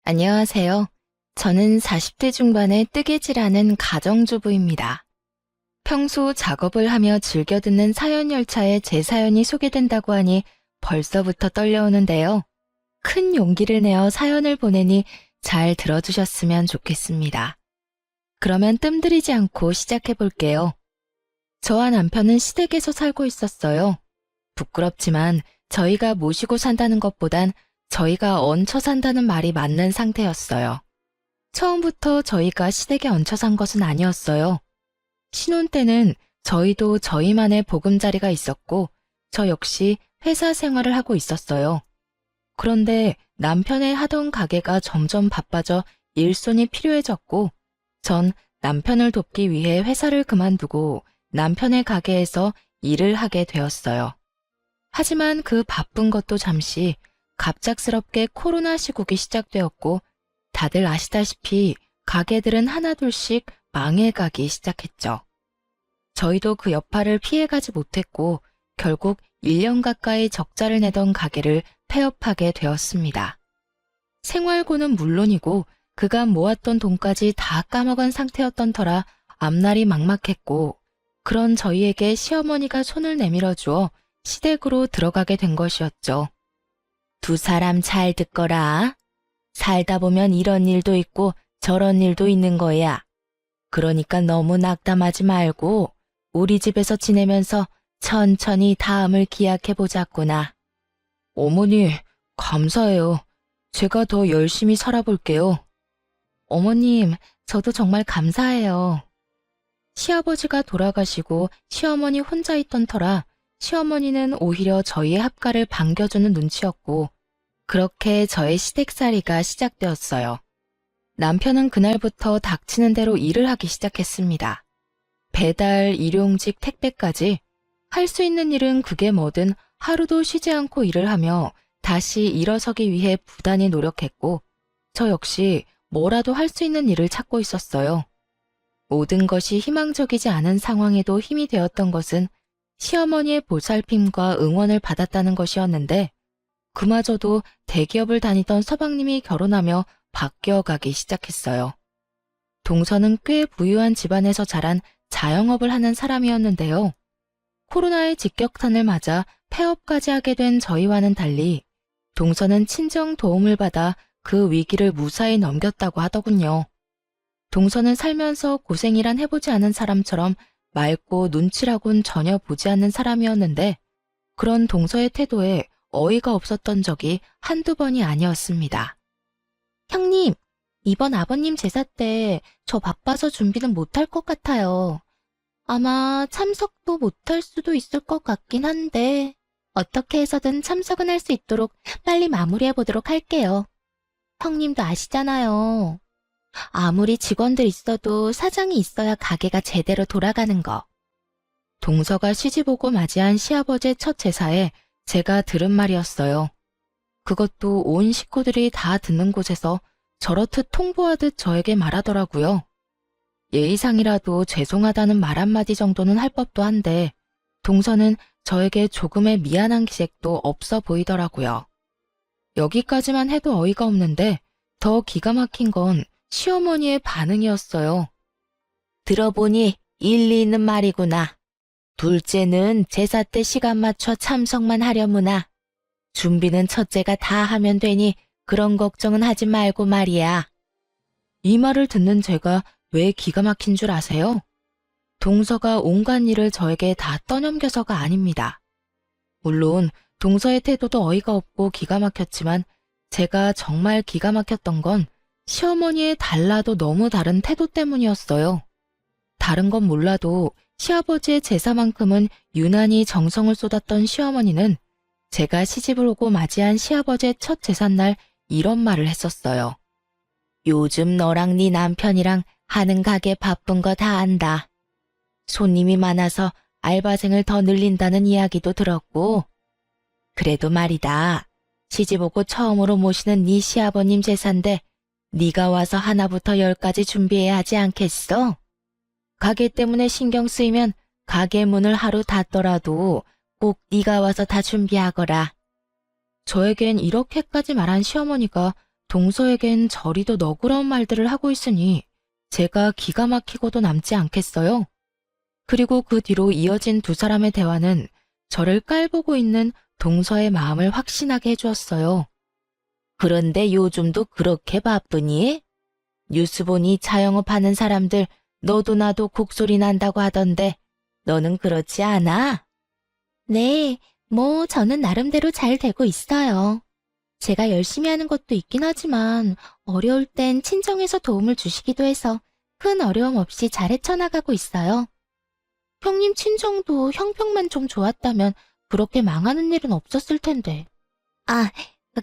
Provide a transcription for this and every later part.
안녕하세요. 저는 40대 중반의 뜨개질하는 가정주부입니다. 평소 작업을 하며 즐겨 듣는 사연 열차에 제 사연이 소개된다고 하니 벌써부터 떨려오는데요. 큰 용기를 내어 사연을 보내니 잘 들어주셨으면 좋겠습니다. 그러면 뜸들이지 않고 시작해 볼게요. 저와 남편은 시댁에서 살고 있었어요. 부끄럽지만 저희가 모시고 산다는 것보단 저희가 얹혀 산다는 말이 맞는 상태였어요. 처음부터 저희가 시댁에 얹혀 산 것은 아니었어요. 신혼 때는 저희도 저희만의 보금자리가 있었고 저 역시 회사 생활을 하고 있었어요. 그런데 남편의 하던 가게가 점점 바빠져 일손이 필요해졌고 전 남편을 돕기 위해 회사를 그만두고 남편의 가게에서 일을 하게 되었어요. 하지만 그 바쁜 것도 잠시 갑작스럽게 코로나 시국이 시작되었고 다들 아시다시피 가게들은 하나둘씩 망해가기 시작했죠. 저희도 그 여파를 피해가지 못했고 결국 1년 가까이 적자를 내던 가게를 폐업하게 되었습니다. 생활고는 물론이고 그간 모았던 돈까지 다 까먹은 상태였던 터라 앞날이 막막했고 그런 저희에게 시어머니가 손을 내밀어 주어 시댁으로 들어가게 된 것이었죠. 두 사람 잘 듣거라. 살다 보면 이런 일도 있고 저런 일도 있는 거야. 그러니까 너무 낙담하지 말고 우리 집에서 지내면서 천천히 다음을 기약해 보자꾸나. 어머니, 감사해요. 제가 더 열심히 살아볼게요. 어머님, 저도 정말 감사해요. 시아버지가 돌아가시고 시어머니 혼자 있던 터라 시어머니는 오히려 저희의 합가를 반겨주는 눈치였고 그렇게 저의 시댁살이가 시작되었어요. 남편은 그날부터 닥치는 대로 일을 하기 시작했습니다. 배달, 일용직, 택배까지 할 수 있는 일은 그게 뭐든 하루도 쉬지 않고 일을 하며 다시 일어서기 위해 부단히 노력했고 저 역시 뭐라도 할 수 있는 일을 찾고 있었어요. 모든 것이 희망적이지 않은 상황에도 힘이 되었던 것은 시어머니의 보살핌과 응원을 받았다는 것이었는데 그마저도 대기업을 다니던 서방님이 결혼하며 바뀌어가기 시작했어요. 동서는 꽤 부유한 집안에서 자란 자영업을 하는 사람이었는데요. 코로나의 직격탄을 맞아 폐업까지 하게 된 저희와는 달리 동서는 친정 도움을 받아 그 위기를 무사히 넘겼다고 하더군요. 동서는 살면서 고생이란 해보지 않은 사람처럼 맑고 눈치라곤 전혀 보지 않는 사람이었는데 그런 동서의 태도에 어이가 없었던 적이 한두 번이 아니었습니다. 형님, 이번 아버님 제사 때 저 바빠서 준비는 못할 것 같아요. 아마 참석도 못할 수도 있을 것 같긴 한데 어떻게 해서든 참석은 할 수 있도록 빨리 마무리해 보도록 할게요. 형님도 아시잖아요. 아무리 직원들 있어도 사장이 있어야 가게가 제대로 돌아가는 거. 동서가 시집오고 맞이한 시아버지의 첫 제사에 제가 들은 말이었어요. 그것도 온 식구들이 다 듣는 곳에서 저렇듯 통보하듯 저에게 말하더라고요. 예의상이라도 죄송하다는 말 한마디 정도는 할 법도 한데 동서는 저에게 조금의 미안한 기색도 없어 보이더라고요. 여기까지만 해도 어이가 없는데 더 기가 막힌 건 시어머니의 반응이었어요. 들어보니 일리 있는 말이구나. 둘째는 제사 때 시간 맞춰 참석만 하려무나. 준비는 첫째가 다 하면 되니 그런 걱정은 하지 말고 말이야. 이 말을 듣는 제가 왜 기가 막힌 줄 아세요? 동서가 온갖 일을 저에게 다 떠넘겨서가 아닙니다. 물론 동서의 태도도 어이가 없고 기가 막혔지만 제가 정말 기가 막혔던 건 시어머니의 달라도 너무 다른 태도 때문이었어요. 다른 건 몰라도 시아버지의 제사만큼은 유난히 정성을 쏟았던 시어머니는 제가 시집을 오고 맞이한 시아버지의 첫 제삿날 이런 말을 했었어요. 요즘 너랑 네 남편이랑 하는 가게 바쁜 거 다 안다. 손님이 많아서 알바생을 더 늘린다는 이야기도 들었고 그래도 말이다. 시집오고 처음으로 모시는 네 시아버님 제사인데 네가 와서 하나부터 10까지 준비해야 하지 않겠어? 가게 때문에 신경 쓰이면 가게 문을 하루 닫더라도 꼭 네가 와서 다 준비하거라. 저에겐 이렇게까지 말한 시어머니가 동서에겐 저리도 너그러운 말들을 하고 있으니 제가 기가 막히고도 남지 않겠어요? 그리고 그 뒤로 이어진 두 사람의 대화는 저를 깔보고 있는 동서의 마음을 확신하게 해주었어요. 그런데 요즘도 그렇게 바쁘니? 뉴스 보니 자영업하는 사람들 너도 나도 곡소리 난다고 하던데 너는 그렇지 않아? 네, 저는 나름대로 잘 되고 있어요. 제가 열심히 하는 것도 있긴 하지만 어려울 땐 친정에서 도움을 주시기도 해서 큰 어려움 없이 잘 헤쳐나가고 있어요. 형님 친정도 형평만 좀 좋았다면 그렇게 망하는 일은 없었을 텐데. 아,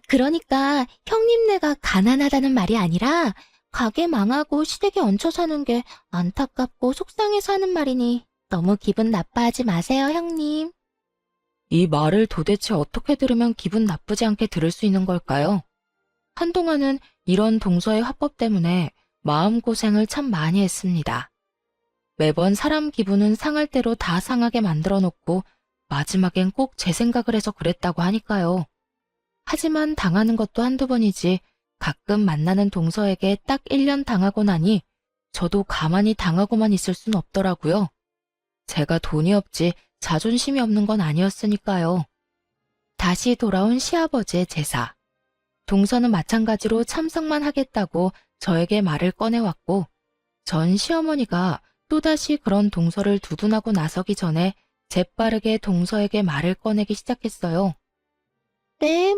그러니까 형님네가 가난하다는 말이 아니라 가게 망하고 시댁에 얹혀 사는 게 안타깝고 속상해서 하는 말이니 너무 기분 나빠하지 마세요, 형님. 이 말을 도대체 어떻게 들으면 기분 나쁘지 않게 들을 수 있는 걸까요? 한동안은 이런 동서의 화법 때문에 마음고생을 참 많이 했습니다. 매번 사람 기분은 상할 대로 다 상하게 만들어 놓고 마지막엔 꼭 제 생각을 해서 그랬다고 하니까요. 하지만 당하는 것도 한두 번이지 가끔 만나는 동서에게 딱 1년 당하고 나니 저도 가만히 당하고만 있을 순 없더라고요. 제가 돈이 없지 자존심이 없는 건 아니었으니까요. 다시 돌아온 시아버지의 제사. 동서는 마찬가지로 참석만 하겠다고 저에게 말을 꺼내왔고 전 시어머니가 또다시 그런 동서를 두둔하고 나서기 전에 재빠르게 동서에게 말을 꺼내기 시작했어요. 네,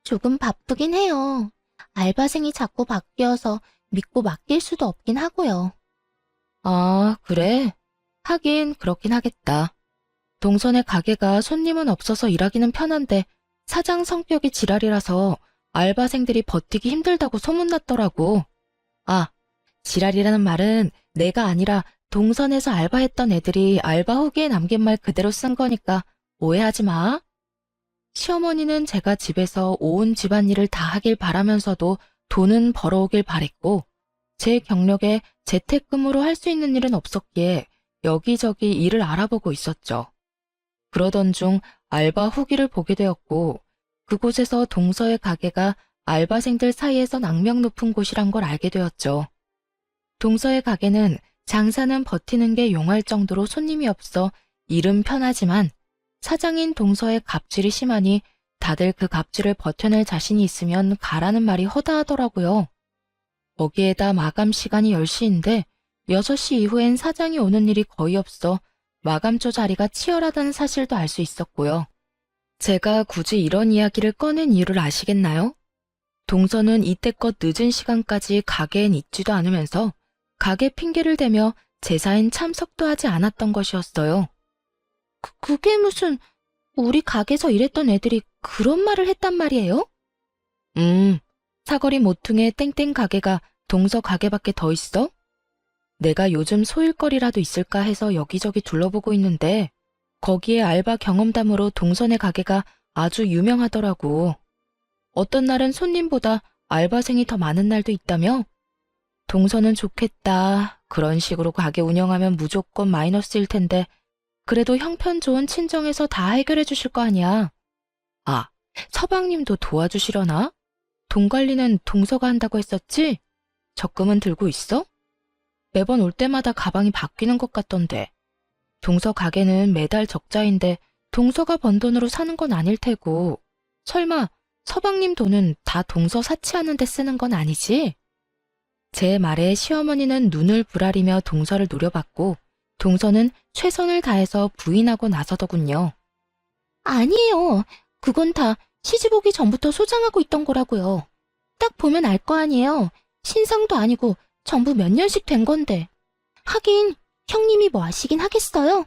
조금 바쁘긴 해요. 알바생이 자꾸 바뀌어서 믿고 맡길 수도 없긴 하고요. 아, 그래? 하긴 그렇긴 하겠다. 동선의 가게가 손님은 없어서 일하기는 편한데 사장 성격이 지랄이라서 알바생들이 버티기 힘들다고 소문났더라고. 아, 지랄이라는 말은 내가 아니라 동선에서 알바했던 애들이 알바 후기에 남긴 말 그대로 쓴 거니까 오해하지 마. 시어머니는 제가 집에서 온 집안일을 다 하길 바라면서도 돈은 벌어오길 바랬고 제 경력에 재택근무로 할 수 있는 일은 없었기에 여기저기 일을 알아보고 있었죠. 그러던 중 알바 후기를 보게 되었고 그곳에서 동서의 가게가 알바생들 사이에선 악명 높은 곳이란 걸 알게 되었죠. 동서의 가게는 장사는 버티는 게 용할 정도로 손님이 없어 일은 편하지만 사장인 동서의 갑질이 심하니 다들 그 갑질을 버텨낼 자신이 있으면 가라는 말이 허다하더라고요. 거기에다 마감 시간이 10시인데 6시 이후엔 사장이 오는 일이 거의 없어 마감조 자리가 치열하다는 사실도 알 수 있었고요. 제가 굳이 이런 이야기를 꺼낸 이유를 아시겠나요? 동서는 이때껏 늦은 시간까지 가게엔 있지도 않으면서 가게 핑계를 대며 제사엔 참석도 하지 않았던 것이었어요. 그게 무슨 우리 가게에서 일했던 애들이 그런 말을 했단 말이에요? 사거리 모퉁이의 땡땡 가게가 동서 가게밖에 더 있어? 내가 요즘 소일거리라도 있을까 해서 여기저기 둘러보고 있는데 거기에 알바 경험담으로 동선의 가게가 아주 유명하더라고. 어떤 날은 손님보다 알바생이 더 많은 날도 있다며? 동선은 좋겠다. 그런 식으로 가게 운영하면 무조건 마이너스일 텐데 그래도 형편 좋은 친정에서 다 해결해 주실 거 아니야. 아, 서방님도 도와주시려나? 돈 관리는 동서가 한다고 했었지? 적금은 들고 있어? 매번 올 때마다 가방이 바뀌는 것 같던데. 동서 가게는 매달 적자인데 동서가 번 돈으로 사는 건 아닐 테고 설마 서방님 돈은 다 동서 사치하는 데 쓰는 건 아니지? 제 말에 시어머니는 눈을 부라리며 동서를 노려봤고 동서는 최선을 다해서 부인하고 나서더군요. 아니에요. 그건 다 시집 오기 전부터 소장하고 있던 거라고요. 딱 보면 알 거 아니에요. 신상도 아니고 전부 몇 년씩 된 건데. 하긴 형님이 뭐 아시긴 하겠어요?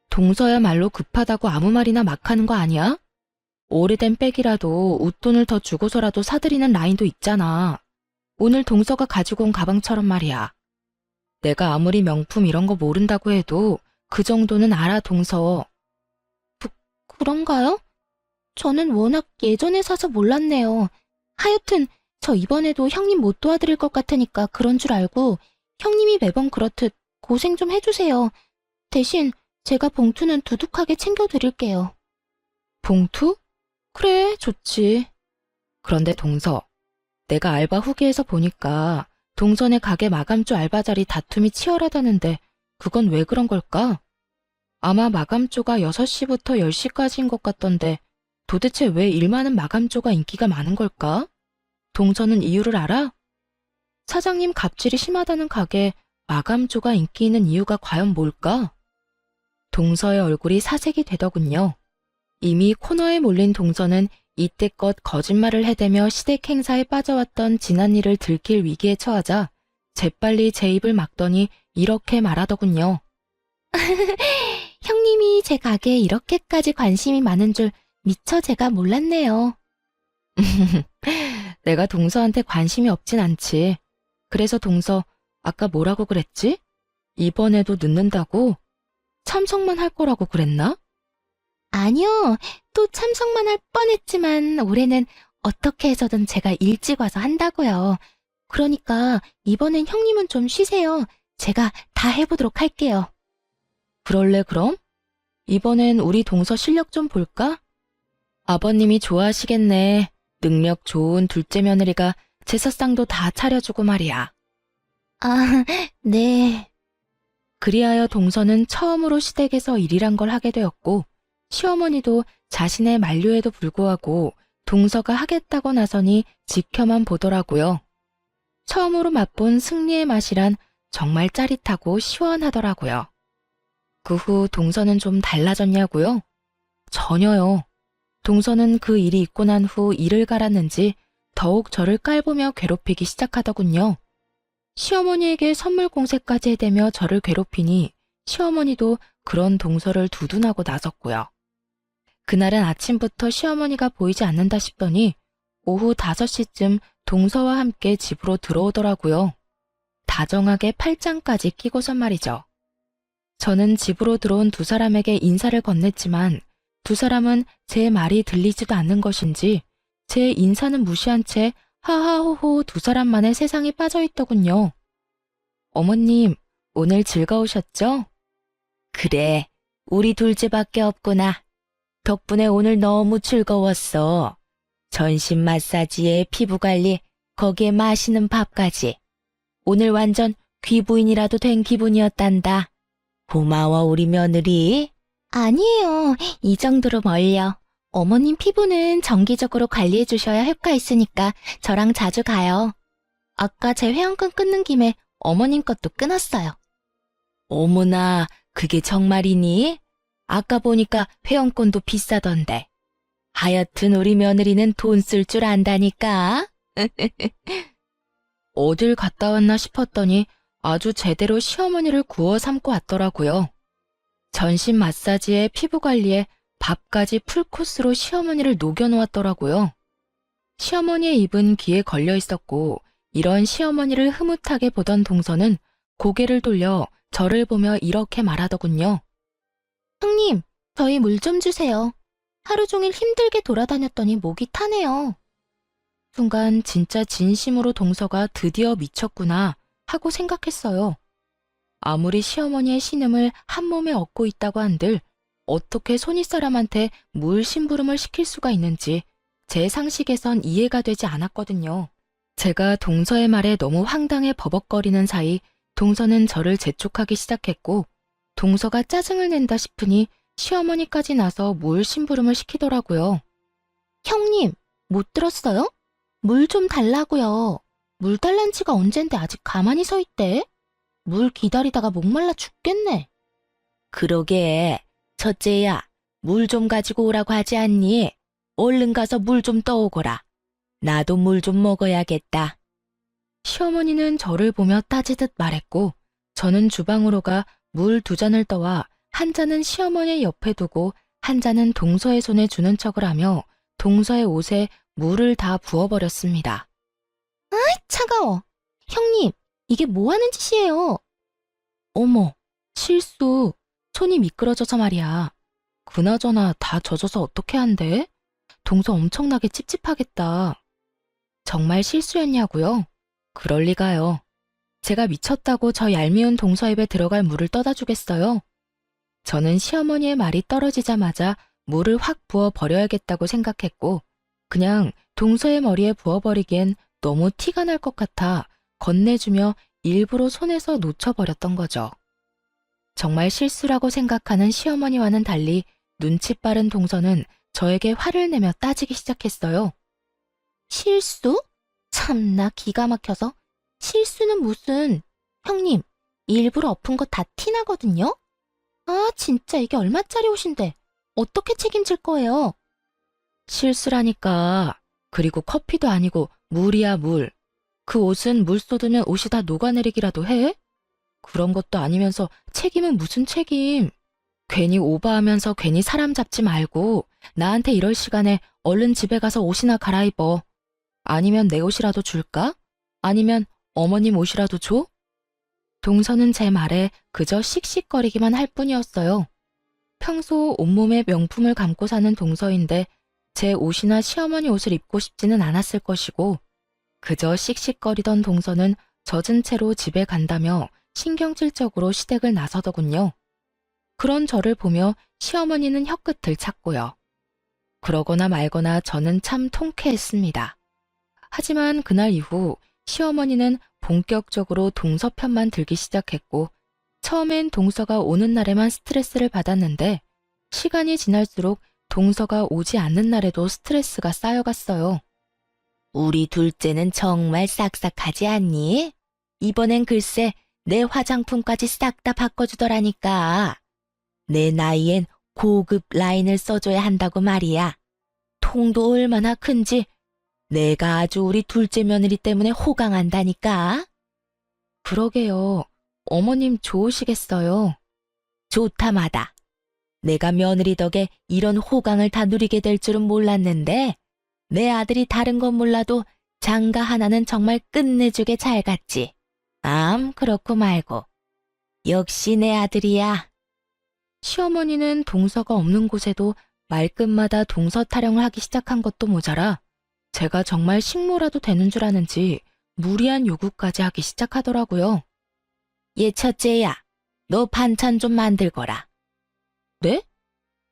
동서야말로 급하다고 아무 말이나 막 하는 거 아니야? 오래된 백이라도 웃돈을 더 주고서라도 사들이는 라인도 있잖아. 오늘 동서가 가지고 온 가방처럼 말이야. 내가 아무리 명품 이런 거 모른다고 해도 그 정도는 알아, 동서. 그런가요? 저는 워낙 예전에 사서 몰랐네요. 하여튼 저 이번에도 형님 못 도와드릴 것 같으니까 그런 줄 알고 형님이 매번 그렇듯 고생 좀 해주세요. 대신 제가 봉투는 두둑하게 챙겨드릴게요. 봉투? 그래, 좋지. 그런데 동서, 내가 알바 후기에서 보니까 동선의 가게 마감조 알바 자리 다툼이 치열하다는데 그건 왜 그런 걸까? 아마 마감조가 6시부터 10시까지인 것 같던데 도대체 왜 일 많은 마감조가 인기가 많은 걸까? 동서는 이유를 알아? 사장님 갑질이 심하다는 가게 마감조가 인기 있는 이유가 과연 뭘까? 동서의 얼굴이 사색이 되더군요. 이미 코너에 몰린 동서는 이때껏 거짓말을 해대며 시댁 행사에 빠져왔던 지난 일을 들킬 위기에 처하자 재빨리 제 입을 막더니 이렇게 말하더군요. 형님이 제 가게에 이렇게까지 관심이 많은 줄 미처 제가 몰랐네요. 내가 동서한테 관심이 없진 않지. 그래서 동서, 아까 뭐라고 그랬지? 이번에도 늦는다고? 참석만 할 거라고 그랬나? 아니요. 또 참석만 할 뻔했지만 올해는 어떻게 해서든 제가 일찍 와서 한다고요. 그러니까 이번엔 형님은 좀 쉬세요. 제가 다 해보도록 할게요. 그럴래 그럼? 이번엔 우리 동서 실력 좀 볼까? 아버님이 좋아하시겠네. 능력 좋은 둘째 며느리가 제사상도 다 차려주고 말이야. 아, 네. 그리하여 동서는 처음으로 시댁에서 일이란 걸 하게 되었고 시어머니도 자신의 만류에도 불구하고 동서가 하겠다고 나서니 지켜만 보더라고요. 처음으로 맛본 승리의 맛이란 정말 짜릿하고 시원하더라고요. 그 후 동서는 좀 달라졌냐고요? 전혀요. 동서는 그 일이 있고 난 후 일을 갈았는지 더욱 저를 깔보며 괴롭히기 시작하더군요. 시어머니에게 선물 공세까지 해대며 저를 괴롭히니 시어머니도 그런 동서를 두둔하고 나섰고요. 그날은 아침부터 시어머니가 보이지 않는다 싶더니 오후 5시쯤 동서와 함께 집으로 들어오더라고요. 다정하게 팔짱까지 끼고선 말이죠. 저는 집으로 들어온 두 사람에게 인사를 건넸지만 두 사람은 제 말이 들리지도 않는 것인지 제 인사는 무시한 채 하하호호 두 사람만의 세상에 빠져있더군요. 어머님, 오늘 즐거우셨죠? 그래, 우리 둘째밖에 없구나. 덕분에 오늘 너무 즐거웠어. 전신 마사지에 피부관리, 거기에 맛있는 밥까지. 오늘 완전 귀부인이라도 된 기분이었단다. 고마워, 우리 며느리. 아니에요. 이 정도로 멀려. 어머님 피부는 정기적으로 관리해 주셔야 효과 있으니까 저랑 자주 가요. 아까 제 회원권 끊는 김에 어머님 것도 끊었어요. 어머나, 그게 정말이니? 아까 보니까 회원권도 비싸던데. 하여튼 우리 며느리는 돈 쓸 줄 안다니까. 어딜 갔다 왔나 싶었더니 아주 제대로 시어머니를 구워 삼고 왔더라고요. 전신 마사지에 피부 관리에 밥까지 풀코스로 시어머니를 녹여놓았더라고요. 시어머니의 입은 귀에 걸려 있었고 이런 시어머니를 흐뭇하게 보던 동서는 고개를 돌려 저를 보며 이렇게 말하더군요. 형님, 저희 물 좀 주세요. 하루 종일 힘들게 돌아다녔더니 목이 타네요. 순간 진짜 진심으로 동서가 드디어 미쳤구나 하고 생각했어요. 아무리 시어머니의 신음을 한 몸에 얻고 있다고 한들 어떻게 손윗사람한테 물 심부름을 시킬 수가 있는지 제 상식에선 이해가 되지 않았거든요. 제가 동서의 말에 너무 황당해 버벅거리는 사이 동서는 저를 재촉하기 시작했고 동서가 짜증을 낸다 싶으니 시어머니까지 나서 물 심부름을 시키더라고요. 형님, 못 들었어요? 물 좀 달라고요. 물 달란 지가 언젠데 아직 가만히 서 있대? 물 기다리다가 목말라 죽겠네. 그러게, 첫째야, 물 좀 가지고 오라고 하지 않니? 얼른 가서 물 좀 떠오거라. 나도 물 좀 먹어야겠다. 시어머니는 저를 보며 따지듯 말했고 저는 주방으로 가 물 2잔을 떠와 한 잔은 시어머니의 옆에 두고 한 잔은 동서의 손에 주는 척을 하며 동서의 옷에 물을 다 부어버렸습니다. 아이, 차가워. 형님, 이게 뭐 하는 짓이에요? 어머, 실수. 손이 미끄러져서 말이야. 그나저나 다 젖어서 어떻게 한대? 동서 엄청나게 찝찝하겠다. 정말 실수였냐고요? 그럴 리가요. 제가 미쳤다고 저 얄미운 동서 입에 들어갈 물을 떠다 주겠어요? 저는 시어머니의 말이 떨어지자마자 물을 확 부어 버려야겠다고 생각했고 그냥 동서의 머리에 부어버리기엔 너무 티가 날 것 같아 건네주며 일부러 손에서 놓쳐버렸던 거죠. 정말 실수라고 생각하는 시어머니와는 달리 눈치 빠른 동서는 저에게 화를 내며 따지기 시작했어요. 실수? 참나 기가 막혀서. 실수는 무슨. 형님, 일부러 엎은 거 다 티나거든요? 아, 진짜 이게 얼마짜리 옷인데. 어떻게 책임질 거예요? 실수라니까. 그리고 커피도 아니고 물이야, 물. 그 옷은 물 쏟으면 옷이 다 녹아내리기라도 해? 그런 것도 아니면서 책임은 무슨 책임? 괜히 오버하면서 괜히 사람 잡지 말고 나한테 이럴 시간에 얼른 집에 가서 옷이나 갈아입어. 아니면 내 옷이라도 줄까? 아니면 어머님 옷이라도 줘? 동서는 제 말에 그저 씩씩거리기만 할 뿐이었어요. 평소 온몸에 명품을 감고 사는 동서인데 제 옷이나 시어머니 옷을 입고 싶지는 않았을 것이고 그저 씩씩거리던 동서는 젖은 채로 집에 간다며 신경질적으로 시댁을 나서더군요. 그런 저를 보며 시어머니는 혀끝을 찼고요. 그러거나 말거나 저는 참 통쾌했습니다. 하지만 그날 이후 시어머니는 본격적으로 동서 편만 들기 시작했고 처음엔 동서가 오는 날에만 스트레스를 받았는데 시간이 지날수록 동서가 오지 않는 날에도 스트레스가 쌓여갔어요. 우리 둘째는 정말 싹싹하지 않니? 이번엔 글쎄 내 화장품까지 싹 다 바꿔주더라니까. 내 나이엔 고급 라인을 써줘야 한다고 말이야. 통도 얼마나 큰지 내가 아주 우리 둘째 며느리 때문에 호강한다니까. 그러게요. 어머님 좋으시겠어요. 좋다마다. 내가 며느리 덕에 이런 호강을 다 누리게 될 줄은 몰랐는데 내 아들이 다른 건 몰라도 장가 하나는 정말 끝내주게 잘 갔지. 그렇고 말고. 역시 내 아들이야. 시어머니는 동서가 없는 곳에도 말끝마다 동서 타령을 하기 시작한 것도 모자라 제가 정말 식모라도 되는 줄 아는지 무리한 요구까지 하기 시작하더라고요. 얘 첫째야, 너 반찬 좀 만들거라. 네?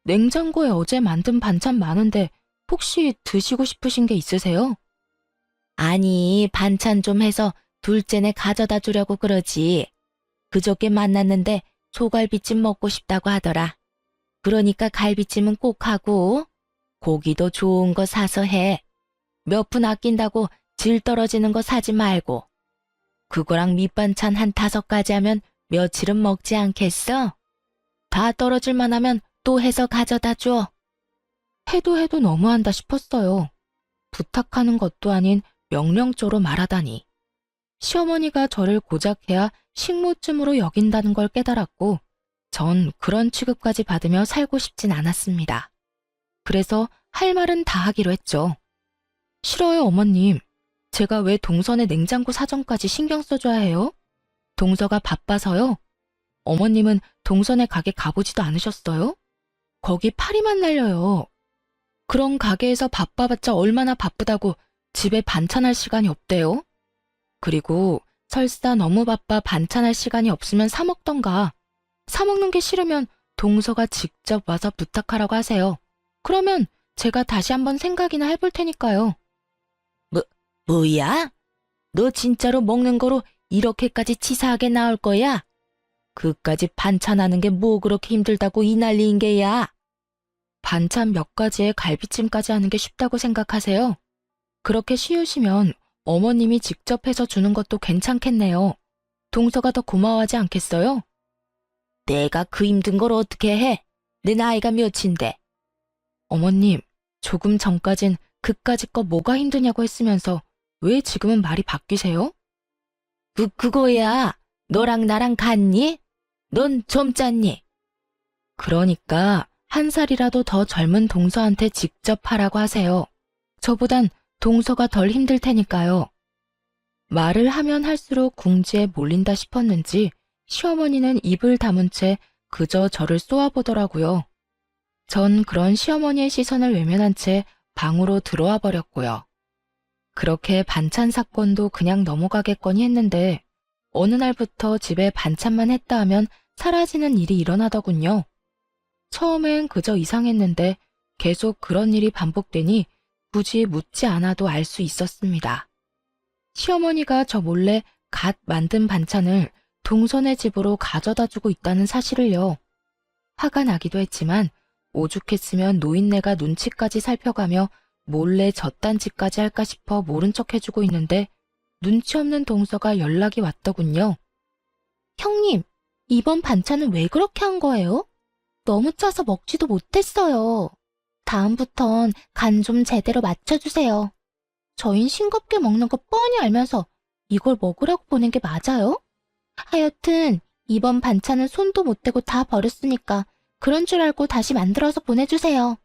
냉장고에 어제 만든 반찬 많은데 혹시 드시고 싶으신 게 있으세요? 아니, 반찬 좀 해서 둘째네 가져다 주려고 그러지. 그저께 만났는데 소갈비찜 먹고 싶다고 하더라. 그러니까 갈비찜은 꼭 하고 고기도 좋은 거 사서 해. 몇 푼 아낀다고 질 떨어지는 거 사지 말고. 그거랑 밑반찬 한 5가지 하면 며칠은 먹지 않겠어? 다 떨어질만 하면 또 해서 가져다 줘. 해도 너무한다 싶었어요. 부탁하는 것도 아닌 명령조로 말하다니. 시어머니가 저를 고작 해야 식모쯤으로 여긴다는 걸 깨달았고 전 그런 취급까지 받으며 살고 싶진 않았습니다. 그래서 할 말은 다 하기로 했죠. 싫어요, 어머님. 제가 왜 동선의 냉장고 사정까지 신경 써줘야 해요? 동서가 바빠서요? 어머님은 동선의 가게 가보지도 않으셨어요? 거기 파리만 날려요. 그런 가게에서 바빠봤자 얼마나 바쁘다고 집에 반찬할 시간이 없대요? 그리고 설사 너무 바빠 반찬할 시간이 없으면 사 먹던가. 사 먹는 게 싫으면 동서가 직접 와서 부탁하라고 하세요. 그러면 제가 다시 한번 생각이나 해볼 테니까요. 뭐야? 너 진짜로 먹는 거로 이렇게까지 치사하게 나올 거야? 그까지 반찬하는 게 뭐 그렇게 힘들다고 이 난리인 게야? 반찬 몇 가지에 갈비찜까지 하는 게 쉽다고 생각하세요? 그렇게 쉬우시면 어머님이 직접 해서 주는 것도 괜찮겠네요. 동서가 더 고마워하지 않겠어요? 내가 그 힘든 걸 어떻게 해? 내 나이가 몇인데. 어머님, 조금 전까진 그까짓 거 뭐가 힘드냐고 했으면서 왜 지금은 말이 바뀌세요? 그거야. 너랑 나랑 같니? 넌 젊잖니? 그러니까 1살이라도 더 젊은 동서한테 직접 하라고 하세요. 저보단 동서가 덜 힘들 테니까요. 말을 하면 할수록 궁지에 몰린다 싶었는지 시어머니는 입을 다문 채 그저 저를 쏘아보더라고요. 전 그런 시어머니의 시선을 외면한 채 방으로 들어와 버렸고요. 그렇게 반찬 사건도 그냥 넘어가겠거니 했는데 어느 날부터 집에 반찬만 했다 하면 사라지는 일이 일어나더군요. 처음엔 그저 이상했는데 계속 그런 일이 반복되니 굳이 묻지 않아도 알 수 있었습니다. 시어머니가 저 몰래 갓 만든 반찬을 동선의 집으로 가져다 주고 있다는 사실을요. 화가 나기도 했지만 오죽했으면 노인네가 눈치까지 살펴가며 몰래 젖단지까지 할까 싶어 모른 척 해주고 있는데 눈치 없는 동서가 연락이 왔더군요. 형님, 이번 반찬은 왜 그렇게 한 거예요? 너무 짜서 먹지도 못했어요. 다음부턴 간 좀 제대로 맞춰주세요. 저흰 싱겁게 먹는 거 뻔히 알면서 이걸 먹으라고 보낸 게 맞아요? 하여튼 이번 반찬은 손도 못 대고 다 버렸으니까 그런 줄 알고 다시 만들어서 보내주세요.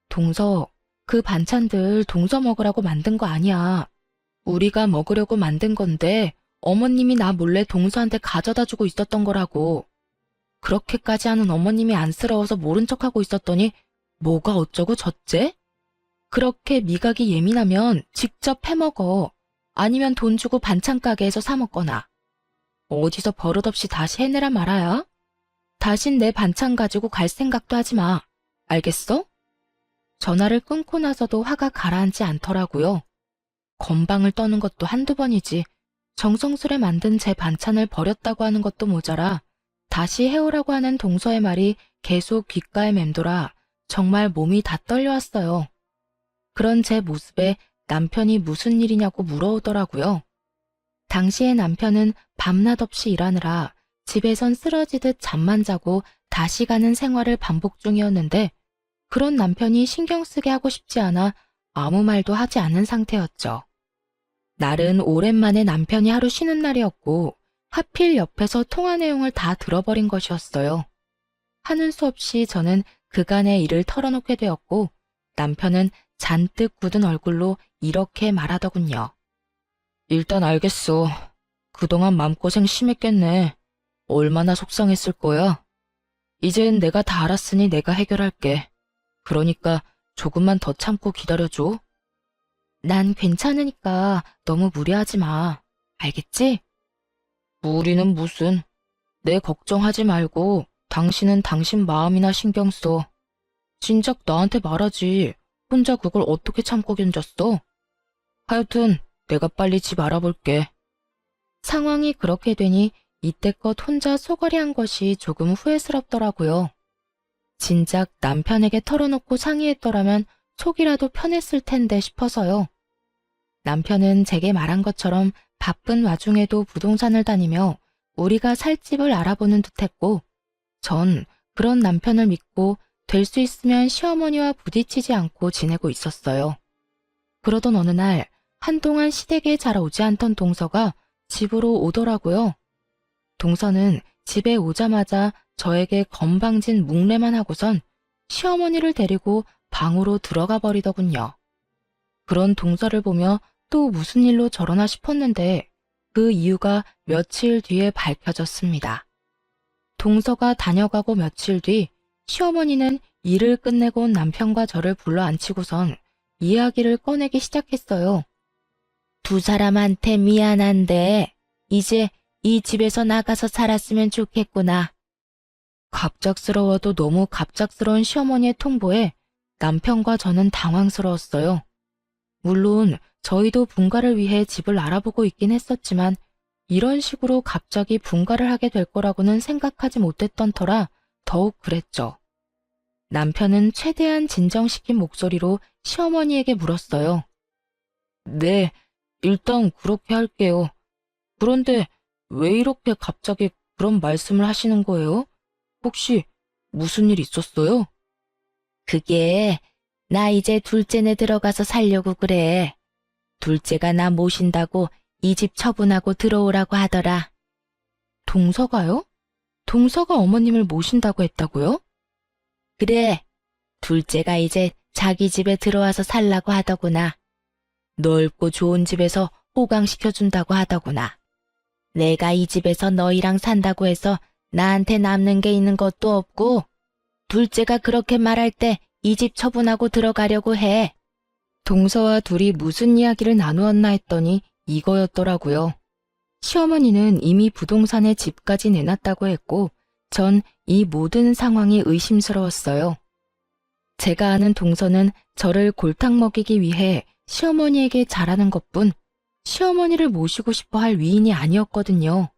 동서, 그 반찬들 동서 먹으라고 만든 거 아니야. 우리가 먹으려고 만든 건데 어머님이 나 몰래 동서한테 가져다 주고 있었던 거라고. 그렇게까지 하는 어머님이 안쓰러워서 모른 척하고 있었더니 뭐가 어쩌고 저째? 그렇게 미각이 예민하면 직접 해먹어. 아니면 돈 주고 반찬 가게에서 사 먹거나. 어디서 버릇없이 다시 해내라 말아야. 다신 내 반찬 가지고 갈 생각도 하지 마. 알겠어? 전화를 끊고 나서도 화가 가라앉지 않더라고요. 건방을 떠는 것도 한두 번이지 정성스레 만든 제 반찬을 버렸다고 하는 것도 모자라 다시 해오라고 하는 동서의 말이 계속 귓가에 맴돌아 정말 몸이 다 떨려왔어요. 그런 제 모습에 남편이 무슨 일이냐고 물어오더라고요. 당시에 남편은 밤낮 없이 일하느라 집에선 쓰러지듯 잠만 자고 다시 가는 생활을 반복 중이었는데 그런 남편이 신경 쓰게 하고 싶지 않아 아무 말도 하지 않은 상태였죠. 날은 오랜만에 남편이 하루 쉬는 날이었고 하필 옆에서 통화 내용을 다 들어버린 것이었어요. 하는 수 없이 저는 그간의 일을 털어놓게 되었고 남편은 잔뜩 굳은 얼굴로 이렇게 말하더군요. 일단 알겠어. 그동안 맘고생 심했겠네. 얼마나 속상했을 거야. 이젠 내가 다 알았으니 내가 해결할게. 그러니까 조금만 더 참고 기다려줘. 난 괜찮으니까 너무 무리하지 마. 알겠지? 무리는 무슨. 내 걱정하지 말고 당신은 당신 마음이나 신경 써. 진작 나한테 말하지. 혼자 그걸 어떻게 참고 견뎠어? 하여튼 내가 빨리 집 알아볼게. 상황이 그렇게 되니 이때껏 혼자 소거리한 것이 조금 후회스럽더라고요. 진작 남편에게 털어놓고 상의했더라면 속이라도 편했을 텐데 싶어서요. 남편은 제게 말한 것처럼 바쁜 와중에도 부동산을 다니며 우리가 살 집을 알아보는 듯했고 전 그런 남편을 믿고 될 수 있으면 시어머니와 부딪히지 않고 지내고 있었어요. 그러던 어느 날 한동안 시댁에 잘 오지 않던 동서가 집으로 오더라고요. 동서는 집에 오자마자 저에게 건방진 묵례만 하고선 시어머니를 데리고 방으로 들어가 버리더군요. 그런 동서를 보며 또 무슨 일로 저러나 싶었는데 그 이유가 며칠 뒤에 밝혀졌습니다. 동서가 다녀가고 며칠 뒤 시어머니는 일을 끝내고 온 남편과 저를 불러 앉히고선 이야기를 꺼내기 시작했어요. 두 사람한테 미안한데 이제 이 집에서 나가서 살았으면 좋겠구나. 갑작스러워도 너무 갑작스러운 시어머니의 통보에 남편과 저는 당황스러웠어요. 물론 저희도 분가를 위해 집을 알아보고 있긴 했었지만 이런 식으로 갑자기 분가를 하게 될 거라고는 생각하지 못했던 터라 더욱 그랬죠. 남편은 최대한 진정시킨 목소리로 시어머니에게 물었어요. 네, 일단 그렇게 할게요. 그런데 왜 이렇게 갑자기 그런 말씀을 하시는 거예요? 혹시 무슨 일 있었어요? 그게 나 이제 둘째네 들어가서 살려고 그래. 둘째가 나 모신다고 이 집 처분하고 들어오라고 하더라. 동서가요? 동서가 어머님을 모신다고 했다고요? 그래. 둘째가 이제 자기 집에 들어와서 살라고 하더구나. 넓고 좋은 집에서 호강시켜준다고 하더구나. 내가 이 집에서 너희랑 산다고 해서 나한테 남는 게 있는 것도 없고 둘째가 그렇게 말할 때 이 집 처분하고 들어가려고 해. 동서와 둘이 무슨 이야기를 나누었나 했더니 이거였더라고요. 시어머니는 이미 부동산에 집까지 내놨다고 했고 전 이 모든 상황이 의심스러웠어요. 제가 아는 동서는 저를 골탕 먹이기 위해 시어머니에게 잘하는 것뿐 시어머니를 모시고 싶어 할 위인이 아니었거든요.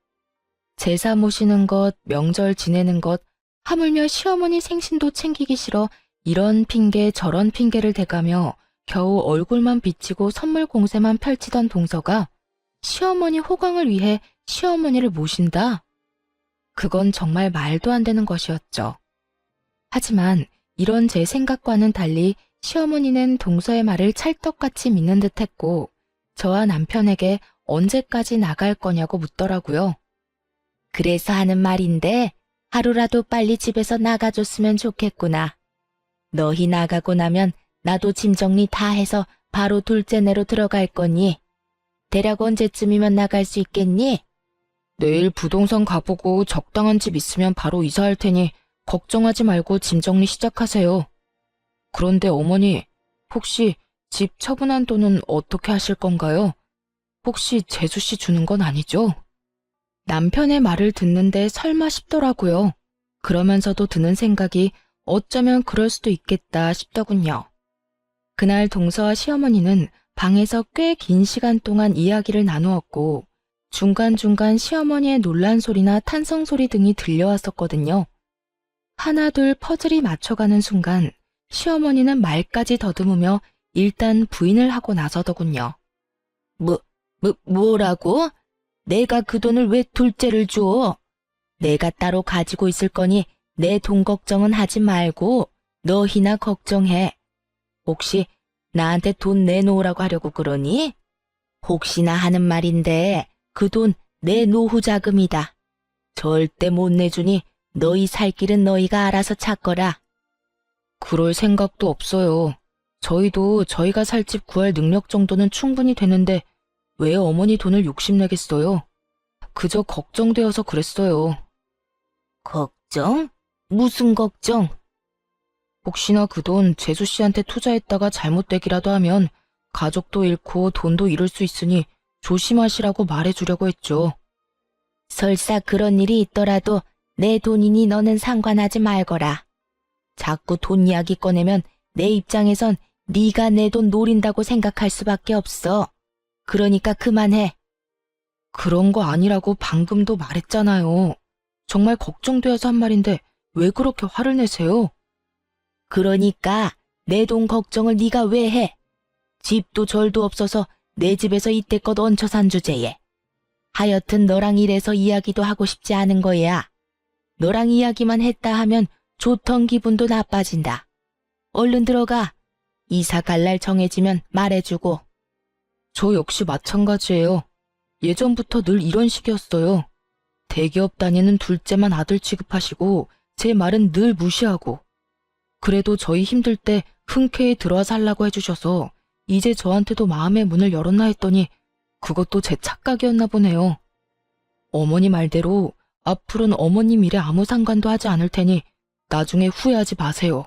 제사 모시는 것, 명절 지내는 것, 하물며 시어머니 생신도 챙기기 싫어 이런 핑계 저런 핑계를 대가며 겨우 얼굴만 비치고 선물 공세만 펼치던 동서가 시어머니 호강을 위해 시어머니를 모신다? 그건 정말 말도 안 되는 것이었죠. 하지만 이런 제 생각과는 달리 시어머니는 동서의 말을 찰떡같이 믿는 듯했고 저와 남편에게 언제까지 나갈 거냐고 묻더라고요. 그래서 하는 말인데 하루라도 빨리 집에서 나가줬으면 좋겠구나. 너희 나가고 나면 나도 짐 정리 다 해서 바로 둘째 내로 들어갈 거니. 대략 언제쯤이면 나갈 수 있겠니? 내일 부동산 가보고 적당한 집 있으면 바로 이사할 테니 걱정하지 말고 짐 정리 시작하세요. 그런데 어머니, 혹시 집 처분한 돈은 어떻게 하실 건가요? 혹시 재수 씨 주는 건 아니죠? 남편의 말을 듣는데 설마 싶더라고요. 그러면서도 드는 생각이 어쩌면 그럴 수도 있겠다 싶더군요. 그날 동서와 시어머니는 방에서 꽤 긴 시간 동안 이야기를 나누었고 중간중간 시어머니의 놀란 소리나 탄성 소리 등이 들려왔었거든요. 하나둘 퍼즐이 맞춰가는 순간 시어머니는 말까지 더듬으며 일단 부인을 하고 나서더군요. 뭐라고? 내가 그 돈을 왜 둘째를 줘? 내가 따로 가지고 있을 거니 내 돈 걱정은 하지 말고 너희나 걱정해. 혹시 나한테 돈 내놓으라고 하려고 그러니? 혹시나 하는 말인데 그 돈 내 노후 자금이다. 절대 못 내주니 너희 살 길은 너희가 알아서 찾거라. 그럴 생각도 없어요. 저희도 저희가 살 집 구할 능력 정도는 충분히 되는데 왜 어머니 돈을 욕심내겠어요? 그저 걱정되어서 그랬어요. 걱정? 무슨 걱정? 혹시나 그 돈 재수 씨한테 투자했다가 잘못되기라도 하면 가족도 잃고 돈도 잃을 수 있으니 조심하시라고 말해주려고 했죠. 설사 그런 일이 있더라도 내 돈이니 너는 상관하지 말거라. 자꾸 돈 이야기 꺼내면 내 입장에선 네가 내 돈 노린다고 생각할 수밖에 없어. 그러니까 그만해. 그런 거 아니라고 방금도 말했잖아요. 정말 걱정되어서 한 말인데 왜 그렇게 화를 내세요? 그러니까 내 돈 걱정을 네가 왜 해? 집도 절도 없어서 내 집에서 이때껏 얹혀 산 주제에. 하여튼 너랑 이래서 이야기도 하고 싶지 않은 거야. 너랑 이야기만 했다 하면 좋던 기분도 나빠진다. 얼른 들어가. 이사 갈 날 정해지면 말해주고. 저 역시 마찬가지예요. 예전부터 늘 이런 식이었어요. 대기업 다니는 둘째만 아들 취급하시고 제 말은 늘 무시하고. 그래도 저희 힘들 때 흔쾌히 들어와 살라고 해주셔서 이제 저한테도 마음의 문을 열었나 했더니 그것도 제 착각이었나 보네요. 어머니 말대로 앞으로는 어머님 일에 아무 상관도 하지 않을 테니 나중에 후회하지 마세요.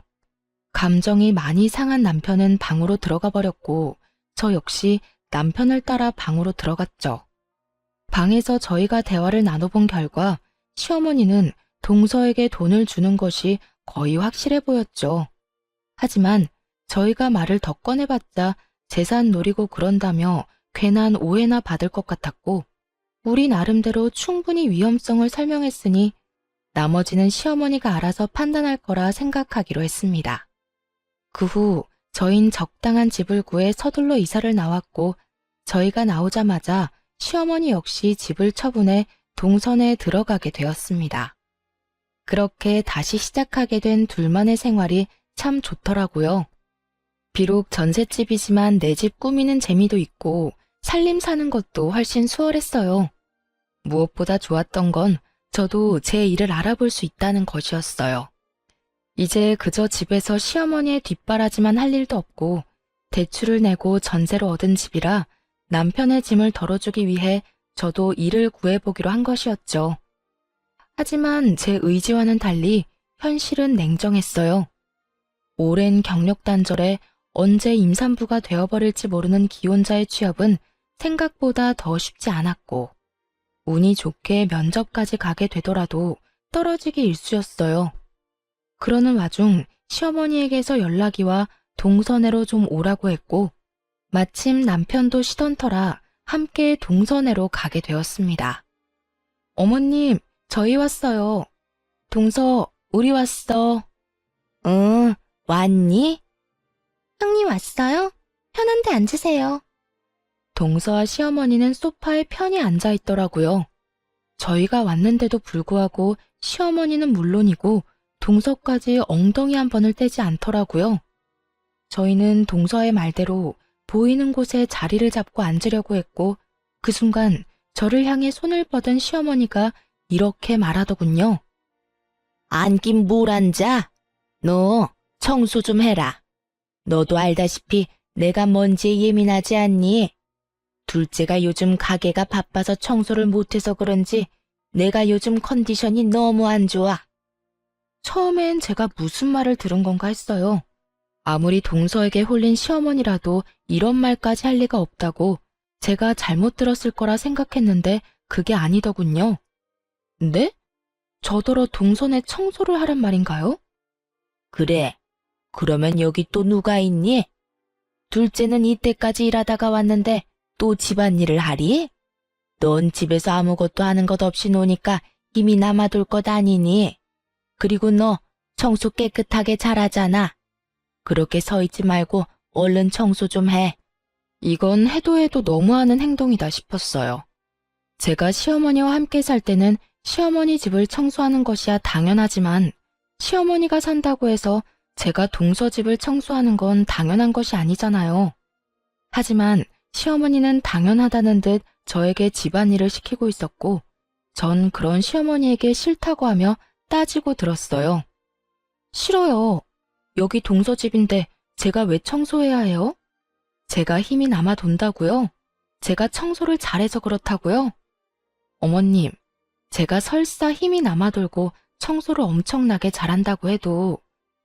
감정이 많이 상한 남편은 방으로 들어가 버렸고 저 역시 남편을 따라 방으로 들어갔죠. 방에서 저희가 대화를 나눠본 결과 시어머니는 동서에게 돈을 주는 것이 거의 확실해 보였죠. 하지만 저희가 말을 더 꺼내봤자 재산 노리고 그런다며 괜한 오해나 받을 것 같았고 우리 나름대로 충분히 위험성을 설명했으니 나머지는 시어머니가 알아서 판단할 거라 생각하기로 했습니다. 그 후 저흰 적당한 집을 구해 서둘러 이사를 나왔고 저희가 나오자마자 시어머니 역시 집을 처분해 동선에 들어가게 되었습니다. 그렇게 다시 시작하게 된 둘만의 생활이 참 좋더라고요. 비록 전셋집이지만 내 집 꾸미는 재미도 있고 살림 사는 것도 훨씬 수월했어요. 무엇보다 좋았던 건 저도 제 일을 알아볼 수 있다는 것이었어요. 이제 그저 집에서 시어머니의 뒷바라지만 할 일도 없고 대출을 내고 전세로 얻은 집이라 남편의 짐을 덜어주기 위해 저도 일을 구해보기로 한 것이었죠. 하지만 제 의지와는 달리 현실은 냉정했어요. 오랜 경력 단절에 언제 임산부가 되어버릴지 모르는 기혼자의 취업은 생각보다 더 쉽지 않았고 운이 좋게 면접까지 가게 되더라도 떨어지기 일쑤였어요. 그러는 와중 시어머니에게서 연락이 와 동서내로 좀 오라고 했고 마침 남편도 쉬던 터라 함께 동서내로 가게 되었습니다. 어머님, 저희 왔어요. 동서, 우리 왔어. 응, 왔니? 형님 왔어요? 편한데 앉으세요. 동서와 시어머니는 소파에 편히 앉아 있더라고요. 저희가 왔는데도 불구하고 시어머니는 물론이고 동서까지 엉덩이 한 번을 떼지 않더라고요. 저희는 동서의 말대로 보이는 곳에 자리를 잡고 앉으려고 했고 그 순간 저를 향해 손을 뻗은 시어머니가 이렇게 말하더군요. 앉긴 뭘 앉아? 너 청소 좀 해라. 너도 알다시피 내가 먼지에 예민하지 않니? 둘째가 요즘 가게가 바빠서 청소를 못해서 그런지 내가 요즘 컨디션이 너무 안 좋아. 처음엔 제가 무슨 말을 들은 건가 했어요. 아무리 동서에게 홀린 시어머니라도 이런 말까지 할 리가 없다고 제가 잘못 들었을 거라 생각했는데 그게 아니더군요. 네? 저더러 동선에 청소를 하란 말인가요? 그래. 그러면 여기 또 누가 있니? 둘째는 이때까지 일하다가 왔는데 또 집안일을 하리? 넌 집에서 아무것도 하는 것 없이 노니까 힘이 남아돌 것 아니니? 그리고 너 청소 깨끗하게 잘하잖아. 그렇게 서 있지 말고 얼른 청소 좀 해. 이건 해도 해도 너무하는 행동이다 싶었어요. 제가 시어머니와 함께 살 때는 시어머니 집을 청소하는 것이야 당연하지만 시어머니가 산다고 해서 제가 동서 집을 청소하는 건 당연한 것이 아니잖아요. 하지만 시어머니는 당연하다는 듯 저에게 집안일을 시키고 있었고 전 그런 시어머니에게 싫다고 하며 따지고 들었어요. 싫어요. 여기 동서 집인데 제가 왜 청소해야 해요? 제가 힘이 남아 돈다고요? 제가 청소를 잘해서 그렇다고요? 어머님, 제가 설사 힘이 남아 돌고 청소를 엄청나게 잘한다고 해도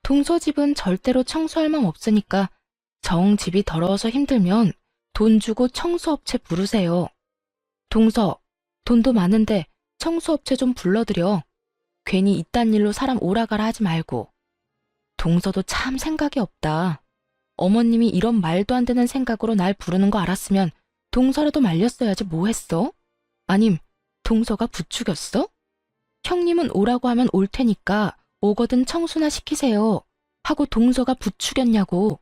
동서 집은 절대로 청소할 맘 없으니까 정 집이 더러워서 힘들면 돈 주고 청소업체 부르세요. 동서, 돈도 많은데 청소업체 좀 불러드려. 괜히 이딴 일로 사람 오라가라 하지 말고. 동서도 참 생각이 없다. 어머님이 이런 말도 안 되는 생각으로 날 부르는 거 알았으면 동서라도 말렸어야지 뭐 했어? 아님 동서가 부추겼어? 형님은 오라고 하면 올 테니까 오거든 청소나 시키세요. 하고 동서가 부추겼냐고.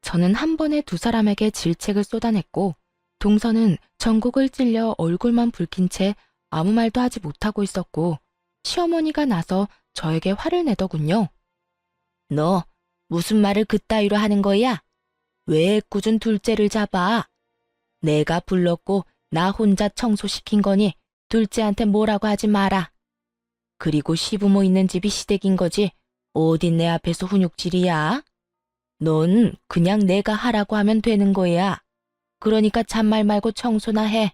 저는 한 번에 두 사람에게 질책을 쏟아냈고 동서는 전곡을 찔려 얼굴만 붉힌 채 아무 말도 하지 못하고 있었고 시어머니가 나서 저에게 화를 내더군요. 너 무슨 말을 그따위로 하는 거야? 왜 꾸준 둘째를 잡아? 내가 불렀고 나 혼자 청소시킨 거니 둘째한테 뭐라고 하지 마라. 그리고 시부모 있는 집이 시댁인 거지 어딘 내 앞에서 훈육질이야? 넌 그냥 내가 하라고 하면 되는 거야. 그러니까 잔말 말고 청소나 해.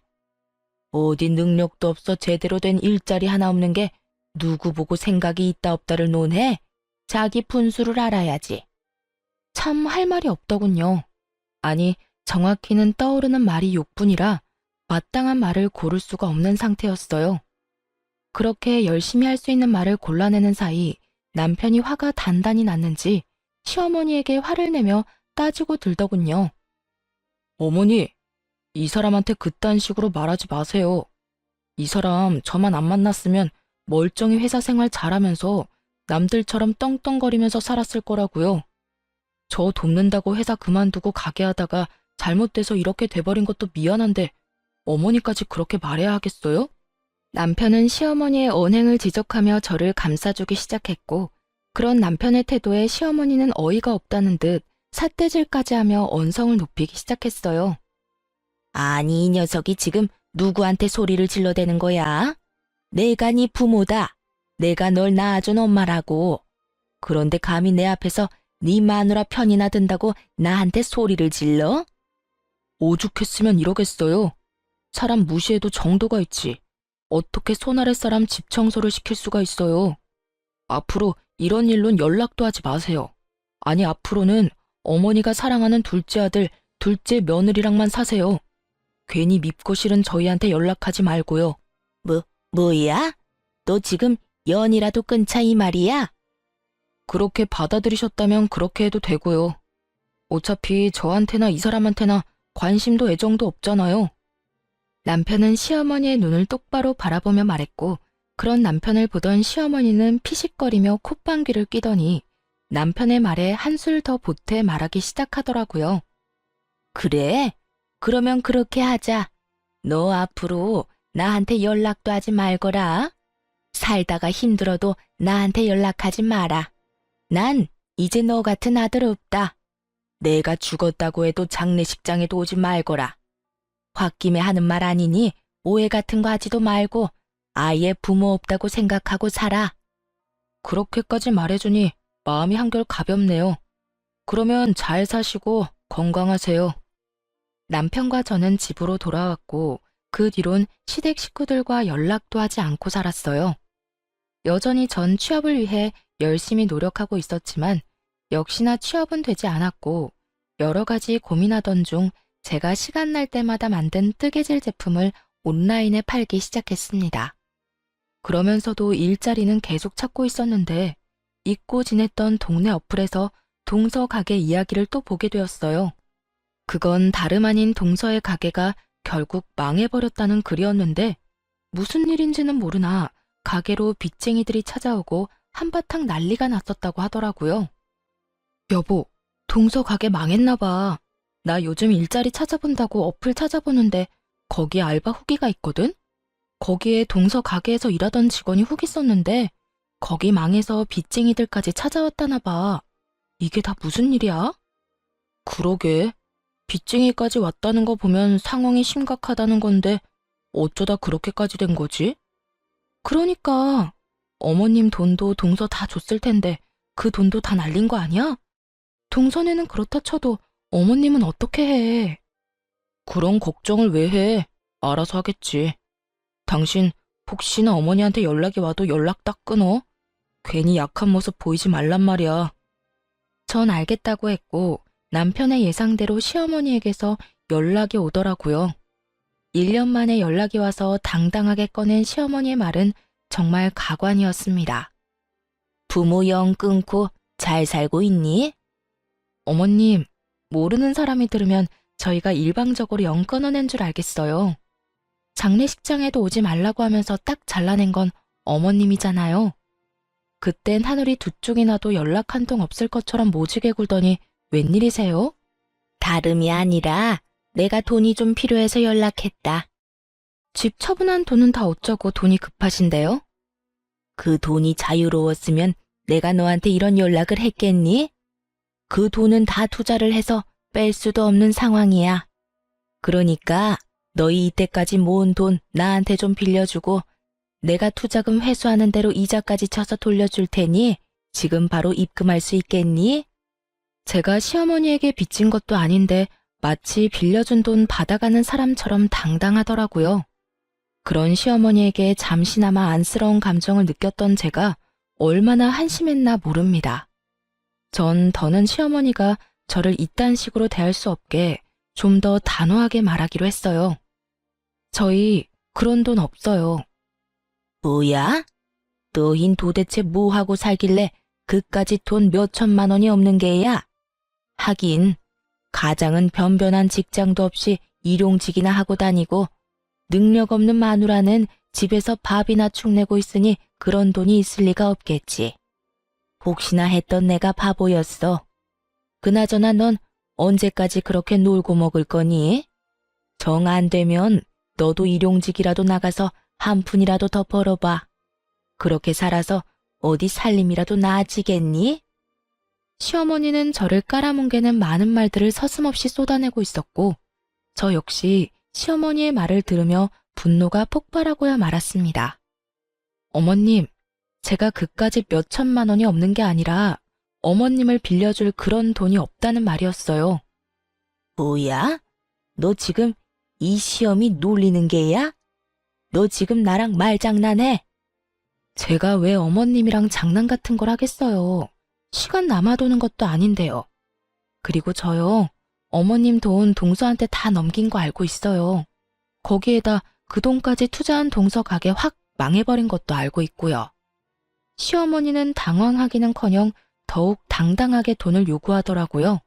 어디 능력도 없어 제대로 된 일자리 하나 없는 게 누구 보고 생각이 있다 없다를 논해? 자기 분수를 알아야지. 참 할 말이 없더군요. 아니, 정확히는 떠오르는 말이 욕뿐이라 마땅한 말을 고를 수가 없는 상태였어요. 그렇게 열심히 할 수 있는 말을 골라내는 사이 남편이 화가 단단히 났는지 시어머니에게 화를 내며 따지고 들더군요. 어머니, 이 사람한테 그딴 식으로 말하지 마세요. 이 사람 저만 안 만났으면 멀쩡히 회사 생활 잘하면서 남들처럼 떵떵거리면서 살았을 거라고요. 저 돕는다고 회사 그만두고 가게 하다가 잘못돼서 이렇게 돼버린 것도 미안한데 어머니까지 그렇게 말해야 하겠어요? 남편은 시어머니의 언행을 지적하며 저를 감싸주기 시작했고 그런 남편의 태도에 시어머니는 어이가 없다는 듯 삿대질까지 하며 언성을 높이기 시작했어요. 아니, 이 녀석이 지금 누구한테 소리를 질러대는 거야? 내가 네 부모다. 내가 널 낳아준 엄마라고. 그런데 감히 내 앞에서 네 마누라 편이나 든다고 나한테 소리를 질러? 오죽했으면 이러겠어요. 사람 무시해도 정도가 있지. 어떻게 손 아래 사람 집 청소를 시킬 수가 있어요. 앞으로 이런 일론 연락도 하지 마세요. 아니, 앞으로는 어머니가 사랑하는 둘째 아들, 둘째 며느리랑만 사세요. 괜히 밉고 싫은 저희한테 연락하지 말고요. 뭐야? 너 지금 연이라도 끊자 이 말이야? 그렇게 받아들이셨다면 그렇게 해도 되고요. 어차피 저한테나 이 사람한테나 관심도 애정도 없잖아요. 남편은 시어머니의 눈을 똑바로 바라보며 말했고, 그런 남편을 보던 시어머니는 피식거리며 콧방귀를 뀌더니 남편의 말에 한술 더 보태 말하기 시작하더라고요. 그래? 그러면 그렇게 하자. 너 앞으로 나한테 연락도 하지 말거라. 살다가 힘들어도 나한테 연락하지 마라. 난 이제 너 같은 아들 없다. 내가 죽었다고 해도 장례식장에도 오지 말거라. 홧김에 하는 말 아니니 오해 같은 거 하지도 말고 아예 부모 없다고 생각하고 살아. 그렇게까지 말해주니 마음이 한결 가볍네요. 그러면 잘 사시고 건강하세요. 남편과 저는 집으로 돌아왔고 그 뒤론 시댁 식구들과 연락도 하지 않고 살았어요. 여전히 전 취업을 위해 열심히 노력하고 있었지만 역시나 취업은 되지 않았고 여러 가지 고민하던 중 제가 시간 날 때마다 만든 뜨개질 제품을 온라인에 팔기 시작했습니다. 그러면서도 일자리는 계속 찾고 있었는데 잊고 지냈던 동네 어플에서 동서 가게 이야기를 또 보게 되었어요. 그건 다름 아닌 동서의 가게가 결국 망해버렸다는 글이었는데 무슨 일인지는 모르나 가게로 빚쟁이들이 찾아오고 한바탕 난리가 났었다고 하더라고요. 여보, 동서 가게 망했나 봐. 나 요즘 일자리 찾아본다고 어플 찾아보는데 거기에 알바 후기가 있거든? 거기에 동서 가게에서 일하던 직원이 후기 썼는데 거기 망해서 빚쟁이들까지 찾아왔다나 봐. 이게 다 무슨 일이야? 그러게. 빚쟁이까지 왔다는 거 보면 상황이 심각하다는 건데 어쩌다 그렇게까지 된 거지? 그러니까 어머님 돈도 동서 다 줬을 텐데 그 돈도 다 날린 거 아니야? 동서네는 그렇다 쳐도 어머님은 어떻게 해? 그런 걱정을 왜 해? 알아서 하겠지. 당신 혹시나 어머니한테 연락이 와도 연락 딱 끊어? 괜히 약한 모습 보이지 말란 말이야. 전 알겠다고 했고 남편의 예상대로 시어머니에게서 연락이 오더라고요. 1년 만에 연락이 와서 당당하게 꺼낸 시어머니의 말은 정말 가관이었습니다. 부모 영 끊고 잘 살고 있니? 어머님, 모르는 사람이 들으면 저희가 일방적으로 영 끊어낸 줄 알겠어요. 장례식장에도 오지 말라고 하면서 딱 잘라낸 건 어머님이잖아요. 그땐 하늘이 두 쪽이 나도 연락 한 통 없을 것처럼 모지게 굴더니 웬일이세요? 다름이 아니라 내가 돈이 좀 필요해서 연락했다. 집 처분한 돈은 다 어쩌고 돈이 급하신데요? 그 돈이 자유로웠으면 내가 너한테 이런 연락을 했겠니? 그 돈은 다 투자를 해서 뺄 수도 없는 상황이야. 그러니까 너희 이때까지 모은 돈 나한테 좀 빌려주고 내가 투자금 회수하는 대로 이자까지 쳐서 돌려줄 테니 지금 바로 입금할 수 있겠니? 제가 시어머니에게 빚진 것도 아닌데 마치 빌려준 돈 받아가는 사람처럼 당당하더라고요. 그런 시어머니에게 잠시나마 안쓰러운 감정을 느꼈던 제가 얼마나 한심했나 모릅니다. 전 더는 시어머니가 저를 이딴 식으로 대할 수 없게 좀 더 단호하게 말하기로 했어요. 저희 그런 돈 없어요. 뭐야? 너흰 도대체 뭐 하고 살길래 그까짓 돈 몇 천만 원이 없는 게야? 하긴 가장은 변변한 직장도 없이 일용직이나 하고 다니고 능력 없는 마누라는 집에서 밥이나 축내고 있으니 그런 돈이 있을 리가 없겠지. 혹시나 했던 내가 바보였어. 그나저나 넌 언제까지 그렇게 놀고 먹을 거니? 정 안 되면 너도 일용직이라도 나가서 한 푼이라도 더 벌어봐. 그렇게 살아서 어디 살림이라도 나아지겠니? 시어머니는 저를 깔아뭉개는 많은 말들을 서슴없이 쏟아내고 있었고 저 역시 시어머니의 말을 들으며 분노가 폭발하고야 말았습니다. 어머님, 제가 그까짓 몇 천만 원이 없는 게 아니라 어머님을 빌려줄 그런 돈이 없다는 말이었어요. 뭐야? 너 지금 이 시험이 놀리는 게야? 너 지금 나랑 말장난해? 제가 왜 어머님이랑 장난 같은 걸 하겠어요. 시간 남아도는 것도 아닌데요. 그리고 저요, 어머님 돈 동서한테 다 넘긴 거 알고 있어요. 거기에다 그 돈까지 투자한 동서 가게 확 망해버린 것도 알고 있고요. 시어머니는 당황하기는커녕 더욱 당당하게 돈을 요구하더라고요.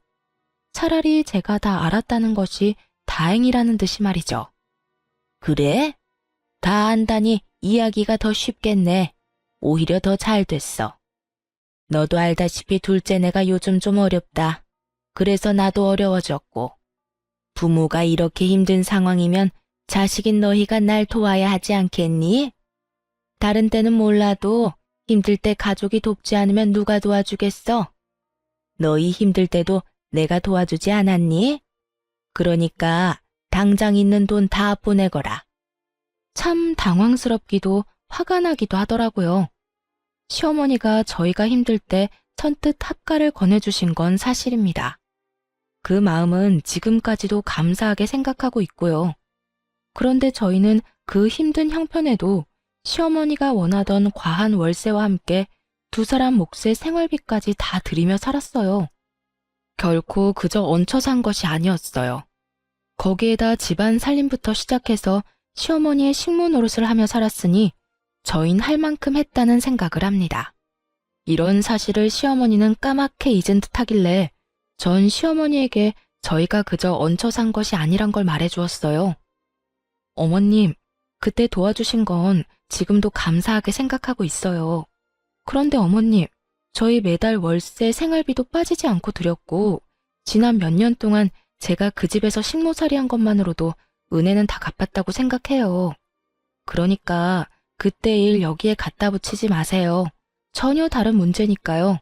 차라리 제가 다 알았다는 것이 다행이라는 듯이 말이죠. 그래? 다 안다니 이야기가 더 쉽겠네. 오히려 더 잘 됐어. 너도 알다시피 둘째네가 요즘 좀 어렵다. 그래서 나도 어려워졌고. 부모가 이렇게 힘든 상황이면 자식인 너희가 날 도와야 하지 않겠니? 다른 때는 몰라도 힘들 때 가족이 돕지 않으면 누가 도와주겠어? 너희 힘들 때도 내가 도와주지 않았니? 그러니까 당장 있는 돈 다 보내거라. 참 당황스럽기도 화가 나기도 하더라고요. 시어머니가 저희가 힘들 때 선뜻 합가를 권해주신 건 사실입니다. 그 마음은 지금까지도 감사하게 생각하고 있고요. 그런데 저희는 그 힘든 형편에도 시어머니가 원하던 과한 월세와 함께 두 사람 몫의 생활비까지 다 들이며 살았어요. 결코 그저 얹혀 산 것이 아니었어요. 거기에다 집안 살림부터 시작해서 시어머니의 식모 노릇을 하며 살았으니 저흰 할 만큼 했다는 생각을 합니다. 이런 사실을 시어머니는 까맣게 잊은 듯 하길래 전 시어머니에게 저희가 그저 얹혀 산 것이 아니란 걸 말해주었어요. 어머님, 그때 도와주신 건 지금도 감사하게 생각하고 있어요. 그런데 어머님, 저희 매달 월세 생활비도 빠지지 않고 드렸고 지난 몇 년 동안 제가 그 집에서 식모살이 한 것만으로도 은혜는 다 갚았다고 생각해요. 그러니까 그때 일 여기에 갖다 붙이지 마세요. 전혀 다른 문제니까요.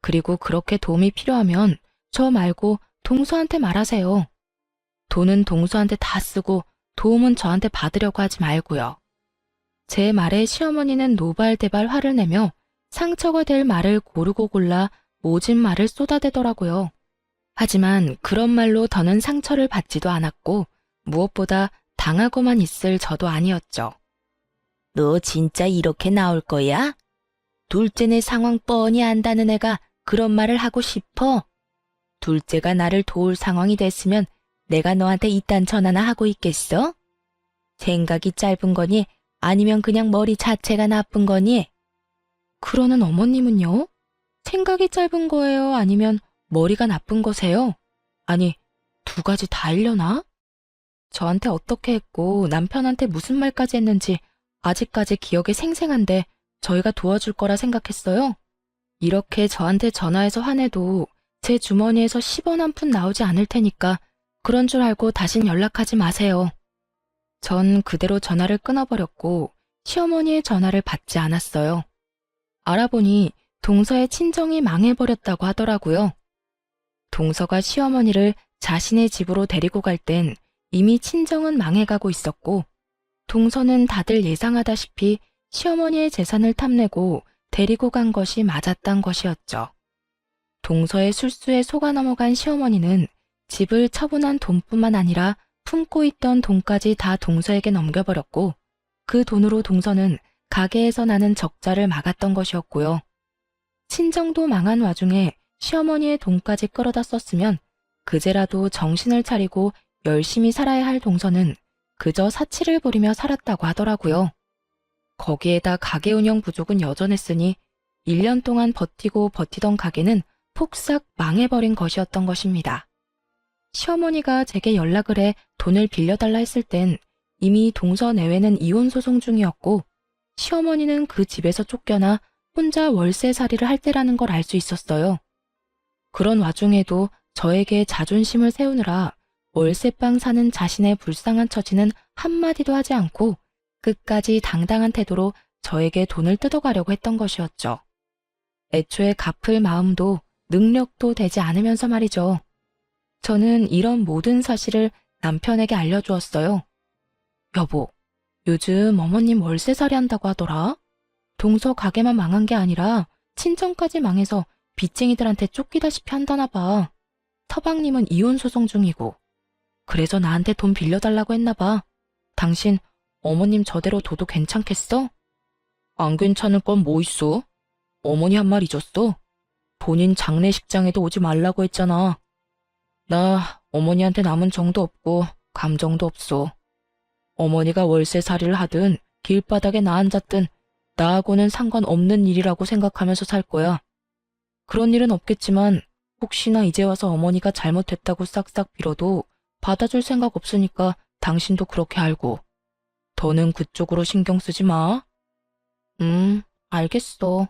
그리고 그렇게 도움이 필요하면 저 말고 동서한테 말하세요. 돈은 동서한테 다 쓰고 도움은 저한테 받으려고 하지 말고요. 제 말에 시어머니는 노발대발 화를 내며 상처가 될 말을 고르고 골라 모진 말을 쏟아대더라고요. 하지만 그런 말로 더는 상처를 받지도 않았고 무엇보다 당하고만 있을 저도 아니었죠. 너 진짜 이렇게 나올 거야? 둘째네 상황 뻔히 안다는 애가 그런 말을 하고 싶어? 둘째가 나를 도울 상황이 됐으면 내가 너한테 이딴 전화나 하고 있겠어? 생각이 짧은 거니 아니면 그냥 머리 자체가 나쁜 거니? 그러는 어머님은요? 생각이 짧은 거예요? 아니면 머리가 나쁜 거세요? 아니, 두 가지 다 일려나? 저한테 어떻게 했고 남편한테 무슨 말까지 했는지 아직까지 기억이 생생한데 저희가 도와줄 거라 생각했어요? 이렇게 저한테 전화해서 화내도 제 주머니에서 10원 한 푼 나오지 않을 테니까 그런 줄 알고 다신 연락하지 마세요. 전 그대로 전화를 끊어버렸고 시어머니의 전화를 받지 않았어요. 알아보니 동서의 친정이 망해버렸다고 하더라고요. 동서가 시어머니를 자신의 집으로 데리고 갈 땐 이미 친정은 망해가고 있었고 동서는 다들 예상하다시피 시어머니의 재산을 탐내고 데리고 간 것이 맞았단 것이었죠. 동서의 술수에 속아 넘어간 시어머니는 집을 처분한 돈뿐만 아니라 품고 있던 돈까지 다 동서에게 넘겨버렸고 그 돈으로 동서는 가게에서 나는 적자를 막았던 것이었고요. 친정도 망한 와중에 시어머니의 돈까지 끌어다 썼으면 그제라도 정신을 차리고 열심히 살아야 할 동서는 그저 사치를 부리며 살았다고 하더라고요. 거기에다 가게 운영 부족은 여전했으니 1년 동안 버티고 버티던 가게는 폭삭 망해버린 것이었던 것입니다. 시어머니가 제게 연락을 해 돈을 빌려달라 했을 땐 이미 동서 내외는 이혼 소송 중이었고 시어머니는 그 집에서 쫓겨나 혼자 월세살이를 할 때라는 걸 알 수 있었어요. 그런 와중에도 저에게 자존심을 세우느라 월세방 사는 자신의 불쌍한 처지는 한마디도 하지 않고 끝까지 당당한 태도로 저에게 돈을 뜯어가려고 했던 것이었죠. 애초에 갚을 마음도 능력도 되지 않으면서 말이죠. 저는 이런 모든 사실을 남편에게 알려주었어요. 여보, 요즘 어머님 월세살이 한다고 하더라. 동서 가게만 망한 게 아니라 친정까지 망해서 빚쟁이들한테 쫓기다시피 한다나 봐. 서방님은 이혼 소송 중이고. 그래서 나한테 돈 빌려달라고 했나 봐. 당신 어머님 저대로 둬도 괜찮겠어? 안 괜찮을 건 뭐 있어? 어머니 한 말 잊었어? 본인 장례식장에도 오지 말라고 했잖아. 나 어머니한테 남은 정도 없고 감정도 없어. 어머니가 월세살이를 하든 길바닥에 나 앉았든 나하고는 상관없는 일이라고 생각하면서 살 거야. 그런 일은 없겠지만 혹시나 이제 와서 어머니가 잘못했다고 싹싹 빌어도 받아줄 생각 없으니까 당신도 그렇게 알고 더는 그쪽으로 신경 쓰지 마. 알겠어.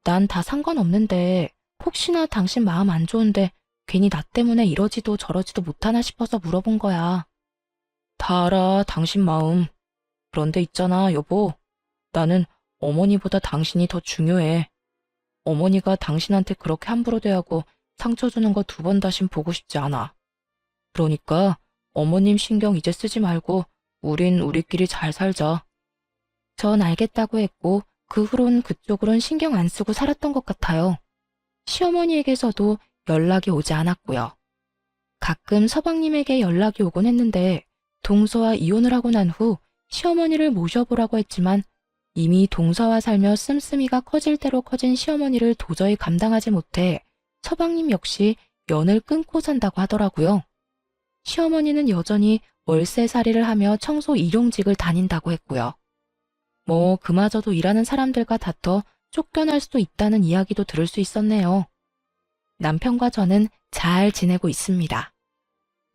난 다 상관없는데 혹시나 당신 마음 안 좋은데 괜히 나 때문에 이러지도 저러지도 못하나 싶어서 물어본 거야. 다 알아, 당신 마음. 그런데 있잖아, 여보. 나는 어머니보다 당신이 더 중요해. 어머니가 당신한테 그렇게 함부로 대하고 상처 주는 거 두 번 다신 보고 싶지 않아. 그러니까 어머님 신경 이제 쓰지 말고 우린 우리끼리 잘 살자. 전 알겠다고 했고 그 후론 그쪽으론 신경 안 쓰고 살았던 것 같아요. 시어머니에게서도 연락이 오지 않았고요. 가끔 서방님에게 연락이 오곤 했는데 동서와 이혼을 하고 난 후 시어머니를 모셔보라고 했지만 이미 동서와 살며 씀씀이가 커질 대로 커진 시어머니를 도저히 감당하지 못해 서방님 역시 연을 끊고 산다고 하더라고요. 시어머니는 여전히 월세살이를 하며 청소 일용직을 다닌다고 했고요. 뭐 그마저도 일하는 사람들과 다퉈 쫓겨날 수도 있다는 이야기도 들을 수 있었네요. 남편과 저는 잘 지내고 있습니다.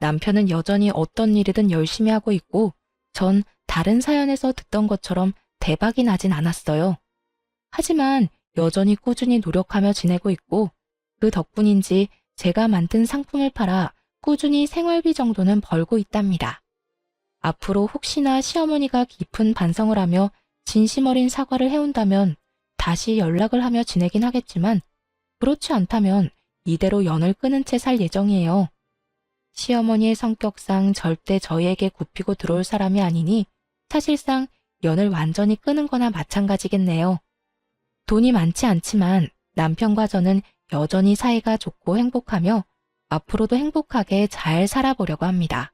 남편은 여전히 어떤 일이든 열심히 하고 있고 전 다른 사연에서 듣던 것처럼 대박이 나진 않았어요. 하지만 여전히 꾸준히 노력하며 지내고 있고 그 덕분인지 제가 만든 상품을 팔아 꾸준히 생활비 정도는 벌고 있답니다. 앞으로 혹시나 시어머니가 깊은 반성을 하며 진심 어린 사과를 해온다면 다시 연락을 하며 지내긴 하겠지만 그렇지 않다면 이대로 연을 끊은 채 살 예정이에요. 시어머니의 성격상 절대 저희에게 굽히고 들어올 사람이 아니니 사실상 연을 완전히 끊은 거나 마찬가지겠네요. 돈이 많지 않지만 남편과 저는 여전히 사이가 좋고 행복하며 앞으로도 행복하게 잘 살아보려고 합니다.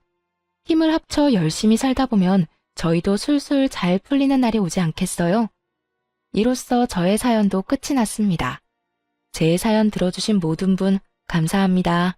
힘을 합쳐 열심히 살다 보면 저희도 술술 잘 풀리는 날이 오지 않겠어요? 이로써 저의 사연도 끝이 났습니다. 제 사연 들어주신 모든 분 감사합니다.